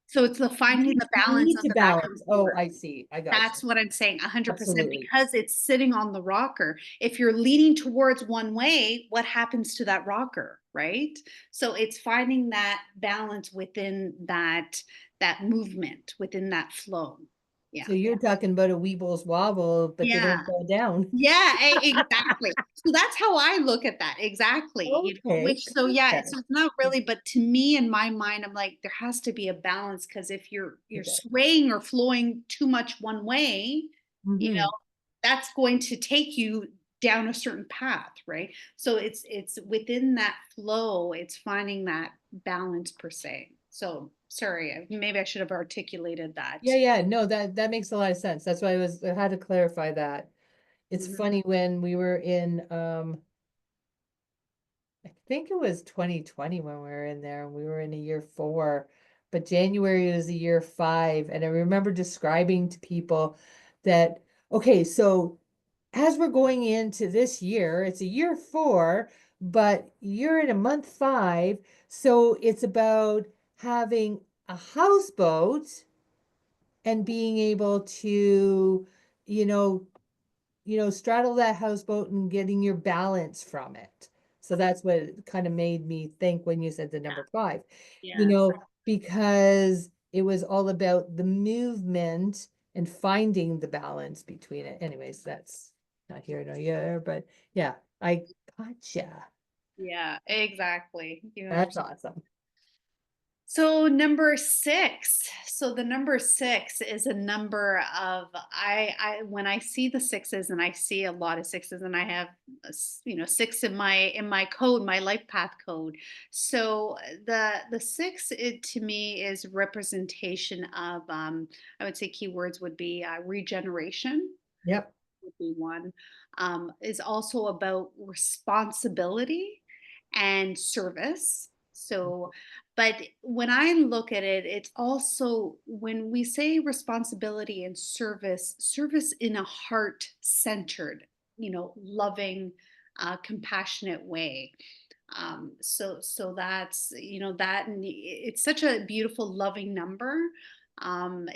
S2: So it's the finding the
S1: you
S2: balance
S1: need
S2: of
S1: to
S2: the back of the
S1: balance. Oh,
S2: board.
S1: I see. I got you.
S2: That's what I'm saying, 100%,
S1: Absolutely.
S2: because it's sitting on the rocker. If you're leaning towards one way, what happens to that rocker, right? So it's finding that balance within that movement, within that flow. Yeah.
S1: So you're talking about a Weebles wobble, but they
S2: Yeah.
S1: don't go down.
S2: Yeah, exactly. So that's how I look at that. Exactly.
S1: Okay,
S2: Which, so yeah,
S1: perfect.
S2: so it's not really, but to me, in my mind, I'm like, there has to be a balance, because if you're
S1: Okay.
S2: swaying or flowing too much one way, you know,
S1: Mhm.
S2: that's going to take you down a certain path, right? So it's within that flow, it's finding that balance, per se. So sorry, maybe I should have articulated that.
S1: Yeah, yeah, no, that makes a lot of sense. That's why I had to clarify that. It's
S2: Mhm.
S1: funny when we were in I think it was 2020 when we were in there and we were in a year 4, but January was a year 5. And I remember describing to people that, okay, so as we're going into this year, it's a year 4, but you're in a month 5. So it's about having a houseboat and being able to, you know, straddle that houseboat and getting your balance from it. So that's what kind of made me think when you said the number 5,
S2: Yes.
S1: because it was all about the movement and finding the balance between it. Anyways, that's not here nor there, but yeah, I gotcha.
S2: Yeah, exactly. You
S1: That's
S2: understand.
S1: awesome.
S2: So number six. So the number six is a number of I when I see the sixes, and I see a lot of sixes, and I have six in my code, my life path code. So the six, it to me is representation of I would say keywords would be regeneration
S1: Yep.
S2: would be one. Is also about responsibility and service. So, but when I look at it, it's also when we say responsibility and service in a heart centered, loving, compassionate way. So that's that, and it's such a beautiful, loving number.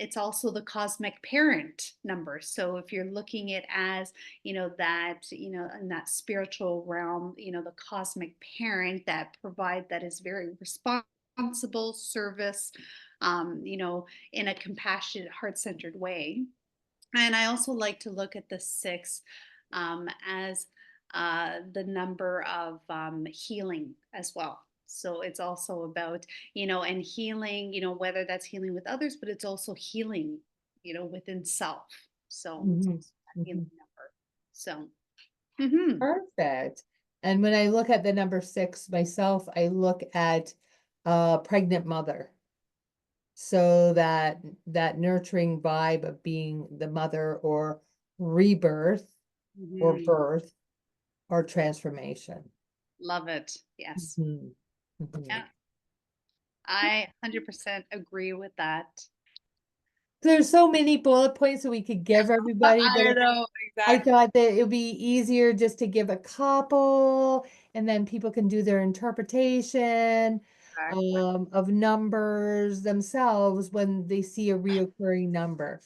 S2: It's also the cosmic parent number. So if you're looking at as that in that spiritual realm, the cosmic parent that that is very responsible service, in a compassionate, heart-centered way. And I also like to look at the six as the number of healing as well. So it's also about, and healing, whether that's healing with others, but it's also healing, within self. So it's
S1: Mhm,
S2: also that healing
S1: mhm.
S2: number. So, mhm.
S1: Perfect. And when I look at the number 6 myself, I look at a pregnant mother. So that nurturing vibe of being the mother, or rebirth, or
S2: Mhm.
S1: birth, or transformation.
S2: Love it. Yes.
S1: Mhm, mhm.
S2: Yeah. I 100% agree with that.
S1: There's so many bullet points that we could give everybody, but
S2: I know,
S1: I
S2: exactly.
S1: thought that it would be easier just to give a couple, and then people can do their interpretation
S2: Exactly.
S1: of numbers themselves when they see a reoccurring number.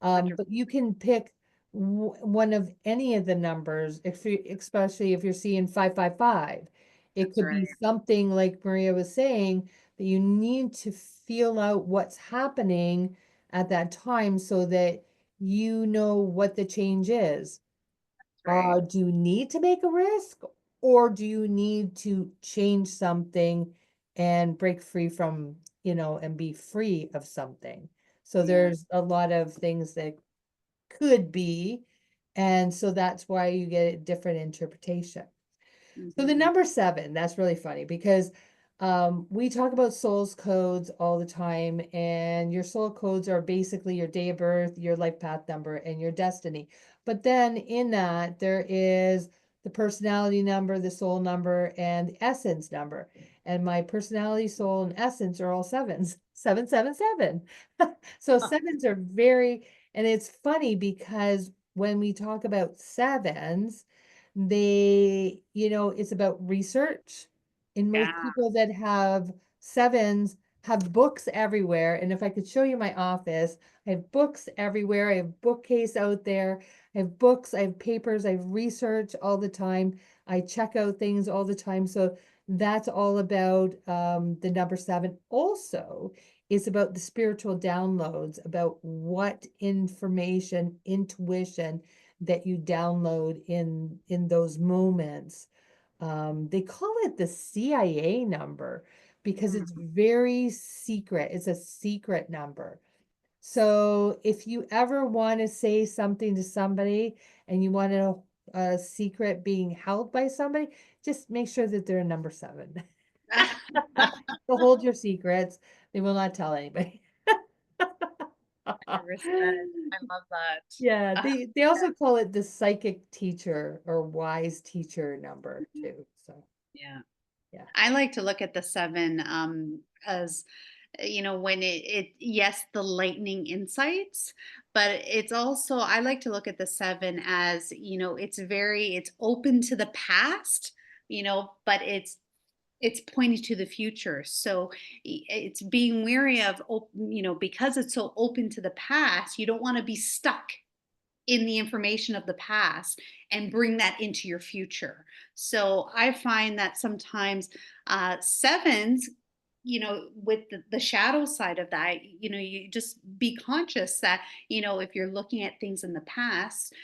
S2: 100.
S1: But you can pick one of any of the numbers, if you, especially if you're seeing 555. It
S2: That's
S1: could
S2: right.
S1: be something like Maria was saying, that you need to feel out what's happening at that time so that you know what the change is.
S2: That's right.
S1: Do you need to make a risk, or do you need to change something and break free from, and be free of something? So
S2: Yeah.
S1: there's a lot of things that could be, and so that's why you get a different interpretation. So the
S2: Mhm.
S1: number 7, that's really funny because we talk about souls codes all the time, and your soul codes are basically your day of birth, your life path number, and your destiny. But then in that, there is the personality number, the soul number, and the essence number. And my personality, soul, and essence are all sevens, 777. So sevens are very, and it's funny because when we talk about sevens, it's about research. And most
S2: Yeah.
S1: people that have sevens have books everywhere. And if I could show you my office, I have books everywhere. I have bookcase out there. I have books, I have papers, I have research all the time. I check out things all the time. So that's all about the number 7. Also, it's about the spiritual downloads, about what information, intuition that you download in those moments. They call it the CIA number because
S2: Mm.
S1: it's very secret. It's a secret number. So if you ever want to say something to somebody and you want a secret being held by somebody, just make sure that they're a number 7. So hold your secrets. They will not tell anybody.
S2: 100%. I love
S1: Yeah,
S2: that.
S1: they also call it the psychic teacher or wise teacher number too. So
S2: Yeah. I like to look at the seven as when yes, the lightning insights, but it's also, I like to look at the seven as, it's open to the past, but it's pointing to the future. So it's being wary of, because it's so open to the past, you don't want to be stuck in the information of the past and bring that into your future. So I find that sometimes sevens, with the shadow side of that, you just be conscious that, if you're looking at things in the past,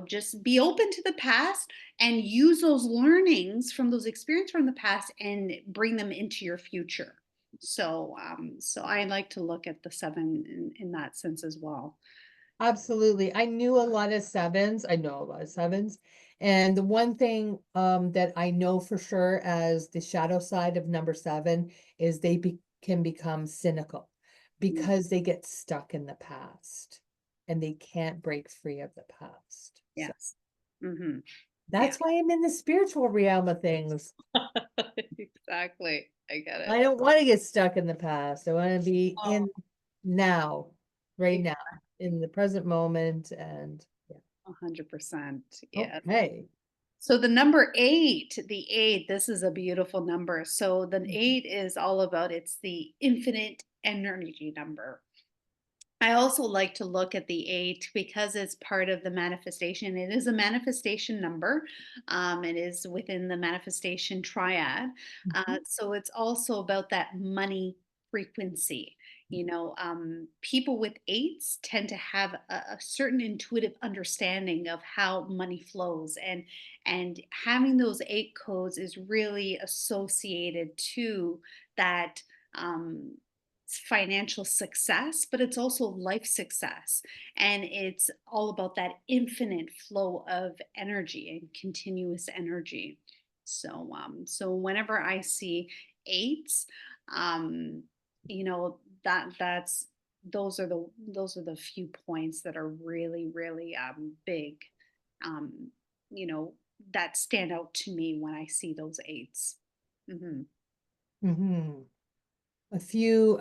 S2: just be open to the past and use those learnings from those experiences from the past and bring them into your future. So I like to look at the seven in that sense as well.
S1: Absolutely. I knew a lot of sevens. I know a lot of sevens. And the one thing that I know for sure as the shadow side of number seven is can become cynical
S2: Mm,
S1: because they get stuck in the past and they can't break free of the past. So
S2: yes. Hmm. Yeah.
S1: that's why I'm in the spiritual realm of things.
S2: Exactly. I get
S1: I
S2: it.
S1: don't want to get stuck in the past. I want to be
S2: Oh,
S1: in now, right now,
S2: exactly.
S1: in the present moment. And yeah.
S2: 100%. Yeah.
S1: Okay.
S2: So the number eight, the eight, this is a beautiful number. So the
S1: Mhm.
S2: eight is all about, it's the infinite energy number. I also like to look at the eight because it's part of the manifestation. It is a manifestation number. It is within the manifestation triad.
S1: Mhm.
S2: So it's also about that money frequency. People with eights tend to have a certain intuitive understanding of how money flows, and having those eight codes is really associated to that. Financial success, but it's also life success. And it's all about that infinite flow of energy and continuous energy. So whenever I see eights, um, that's those are the few points that are really, really big, um, you know, that stand out to me when I see those eights. Hmm.
S1: Mhm. A few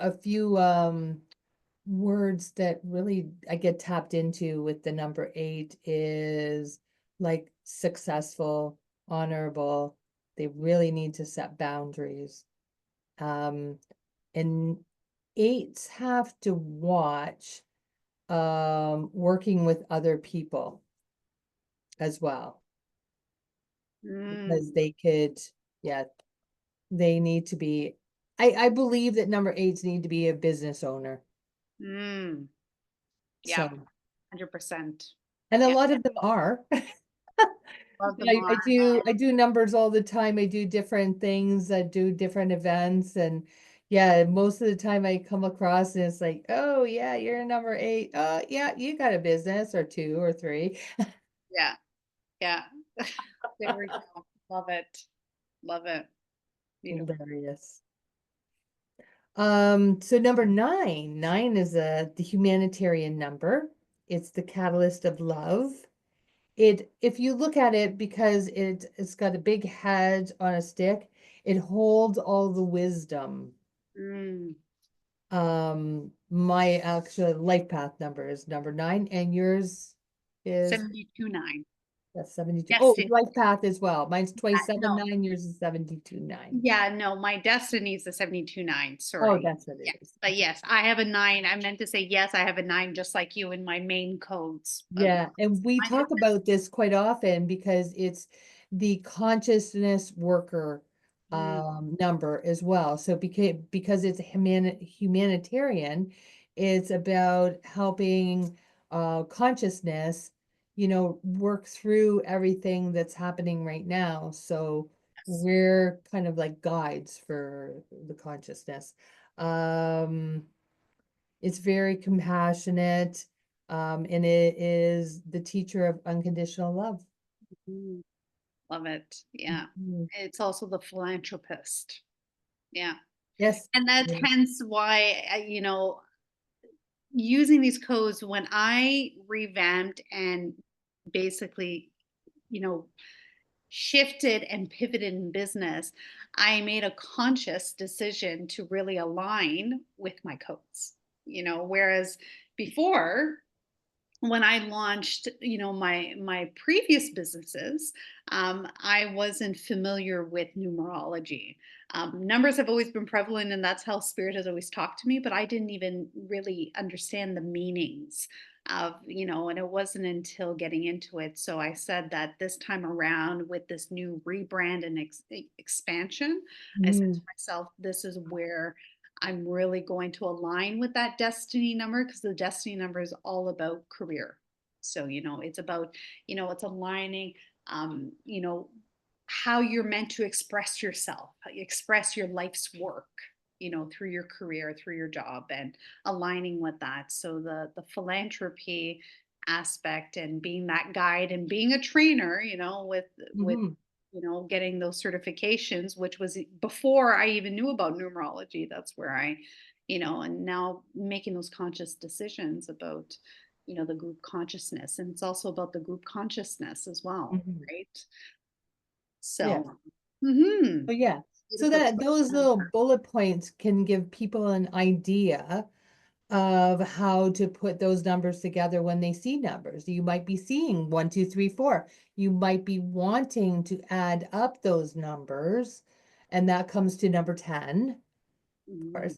S1: words that really I get tapped into with the number eight is like successful, honorable. They really need to set boundaries. Um, and eights have to watch working with other people as well because
S2: Mm,
S1: they could, yeah, they need to be. I believe that number eights need to be a business owner.
S2: mm. Yeah,
S1: So,
S2: 100%.
S1: and a
S2: Yeah,
S1: lot of them are.
S2: love the
S1: I
S2: more.
S1: do numbers all the time. I do different things. I do different events, and yeah, most of the time I come across and it's like, oh yeah, you're a number eight. Yeah, you got a business or two or three.
S2: Yeah, yeah. There we go. Love it. Love it. Beautiful.
S1: Hilarious. So number nine is the humanitarian number. It's the catalyst of love. If you look at it, because it's got a big head on a stick, it holds all the wisdom.
S2: Mm.
S1: My actual life path number is number nine, and yours is
S2: 72-9.
S1: that's 72. Oh,
S2: Destiny.
S1: life path as well. Mine's
S2: No.
S1: 27-9, yours is 72-9.
S2: Yeah, no, my destiny is the 72-9.
S1: Oh,
S2: Sorry.
S1: that's what
S2: Yeah.
S1: it is.
S2: But
S1: Okay.
S2: yes, I have a nine. I meant to say yes, I have a nine just like you in my main codes. But
S1: Yeah, and we
S2: mine is
S1: talk about this quite often because it's the consciousness worker
S2: mm,
S1: number as well. So because it's humanitarian, it's about helping consciousness, work through everything that's happening right now. So
S2: yes.
S1: we're kind of like guides for the consciousness. Um it's very compassionate, and it is the teacher of unconditional love.
S2: Mm, love it. Yeah.
S1: Mhm.
S2: It's also the philanthropist. Yeah.
S1: Yes.
S2: And that's
S1: Yeah.
S2: hence why, using these codes, when I revamped and basically, you know, shifted and pivoted in business, I made a conscious decision to really align with my codes. Whereas before, when I launched, my previous businesses, I wasn't familiar with numerology. Numbers have always been prevalent, and that's how spirit has always talked to me. But I didn't even really understand the meanings of, and it wasn't until getting into it. So I said that this time around, with this new rebrand and expansion, I said to
S1: Mhm.
S2: myself, this is where I'm really going to align with that destiny number, because the destiny number is all about career. So, it's about, it's aligning, um, you know, how you're meant to express yourself, how you express your life's work, through your career, through your job, and aligning with that. So the philanthropy aspect, and being that guide, and being a trainer, with
S1: Mhm.
S2: getting those certifications, which was before I even knew about numerology. That's where and now making those conscious decisions about, the group consciousness. And it's also about the group consciousness as well,
S1: Mhm.
S2: right?
S1: Yeah.
S2: So, hmm
S1: So yeah.
S2: way to
S1: So
S2: put
S1: that those little bullet points can give people an idea of how to put those numbers together when they see numbers. You might be seeing 1, 2, 3, 4. You might be wanting to add up those numbers, and that comes to number 10,
S2: Mhm.
S1: course,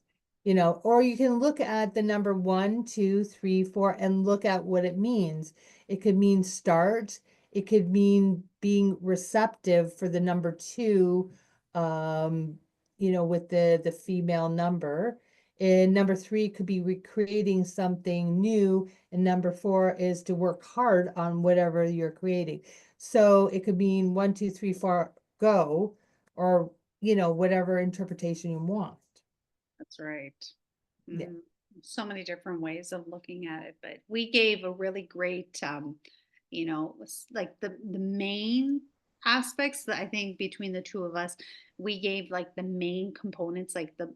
S1: or you can look at the number 1, 2, 3, 4 and look at what it means. It could mean start. It could mean being receptive for the number 2, um, with the female number. And number 3 could be recreating something new. And number 4 is to work hard on whatever you're creating. So it could mean 1, 2, 3, 4, go, or, whatever interpretation you want.
S2: That's right.
S1: Yeah.
S2: Mhm. So many different ways of looking at it, but we gave a really great, like the main aspects that I think between the two of us, we gave like the main components, like the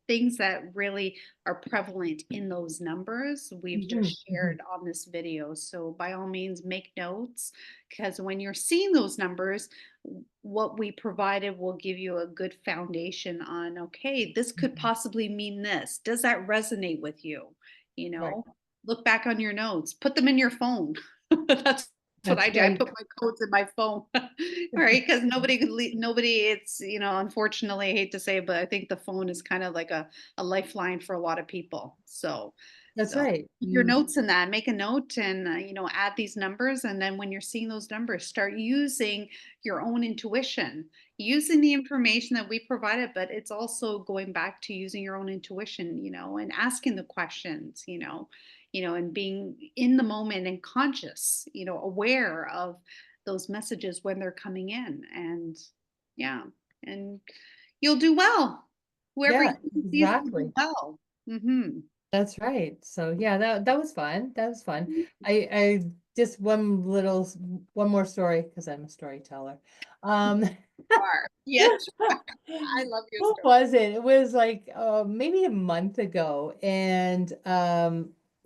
S2: things that really are prevalent in those numbers. We've
S1: Mhm,
S2: just
S1: mhm.
S2: shared on this video. So by all means, make notes, because when you're seeing those numbers, what we provided will give you a good foundation on, okay, this could
S1: Mhm.
S2: possibly mean this. Does that resonate with you? You
S1: Right.
S2: know, look back on your notes, put them in your phone. That's what
S1: That's
S2: I do. I
S1: right.
S2: put my codes in my phone. All right, because nobody. It's, unfortunately, I hate to say it, but I think the phone is kind of like a lifeline for a lot of people. So,
S1: That's
S2: so
S1: right.
S2: put your notes in that. Make a note, and add these numbers. And then when you're seeing those numbers, start using your own intuition, using the information that we provided, but it's also going back to using your own intuition, and asking the questions, and being in the moment and conscious, aware of those messages when they're coming in. And yeah, and you'll do well. Whoever
S1: Yeah,
S2: sees will do
S1: exactly.
S2: well. Hmm
S1: That's right. So yeah, that was fun. That was fun. I just one more story because I'm a storyteller. Um
S2: Are. Yes, I love your
S1: What
S2: story.
S1: was it? It was like maybe a month ago, and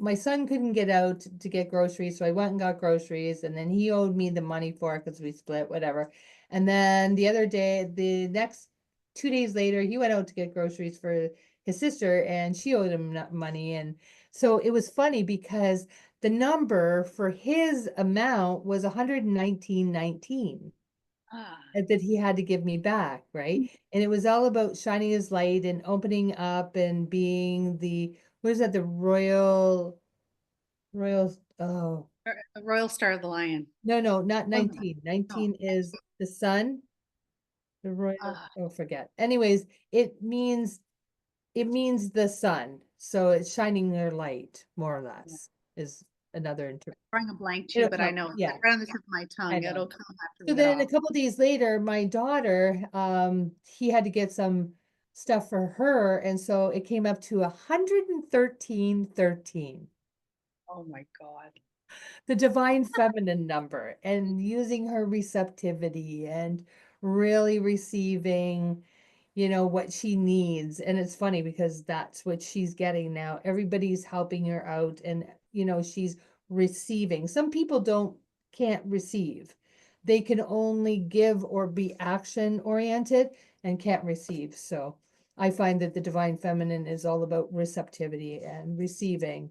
S1: my son couldn't get out to get groceries, so I went and got groceries, and then he owed me the money for it because we split, whatever. And then the next 2 days later, he went out to get groceries for his sister, and she owed him money, and so it was funny because the number for his amount was 119.19
S2: Ah,
S1: that he had to give me back, right? And it was all about shining his light and opening up and being what is that, the royal, oh,
S2: the Royal Star of the Lion.
S1: no, no, not
S2: Oh, no.
S1: 19.
S2: No.
S1: 19 is the sun, the royal,
S2: Ah,
S1: oh, forget. Anyways, it means the sun. So it's shining their light, more or
S2: yeah.
S1: less, is another
S2: Drawing a blank too,
S1: it'll
S2: but I
S1: come.
S2: know it's
S1: Yeah,
S2: like right on the tip of my
S1: I
S2: tongue.
S1: know.
S2: It'll come after
S1: So
S2: we get
S1: then a
S2: off.
S1: couple days later, my daughter, he had to get some stuff for her, and so it came up to 113.13,
S2: Oh my God.
S1: the divine feminine number, and using her receptivity and really receiving, what she needs. And it's funny because that's what she's getting now. Everybody's helping her out, and she's receiving. Some people can't receive. they can only give or be action oriented and can't receive. So I find that the divine feminine is all about receptivity and receiving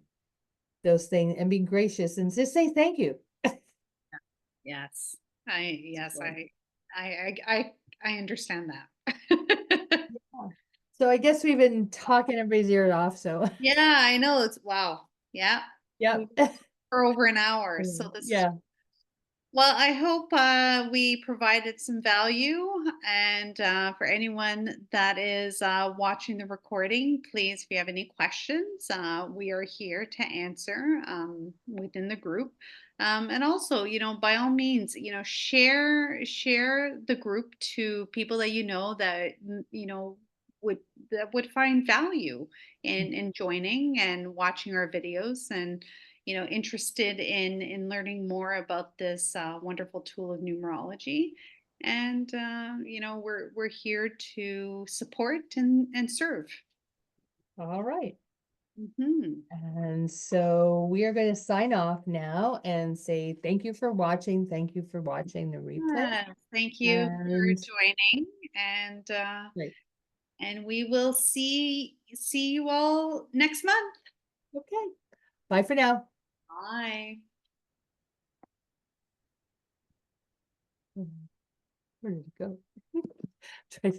S1: those things and being gracious and just say thank you.
S2: Yes. Yes,
S1: So,
S2: I understand that.
S1: yeah. So I guess we've been talking everybody's ear off, so
S2: Yeah, I know. It's wow. Yeah.
S1: yeah.
S2: We for over an hour. So this is
S1: Yeah.
S2: well, I hope we provided some value. And for anyone that is watching the recording, please, if you have any questions, we are here to answer within the group. And also, by all means, share the group to people that that would would find value in joining and watching our videos and interested in learning more about this wonderful tool of numerology. And we're here to support and serve.
S1: All right.
S2: Hmm.
S1: And so we are going to sign off now and say thank you for watching. Thank you for watching the replay.
S2: Yes, thank you for
S1: And
S2: joining, and
S1: great.
S2: we will see you all next month.
S1: Okay. Bye for now.
S2: Bye.
S1: Where did it go? Try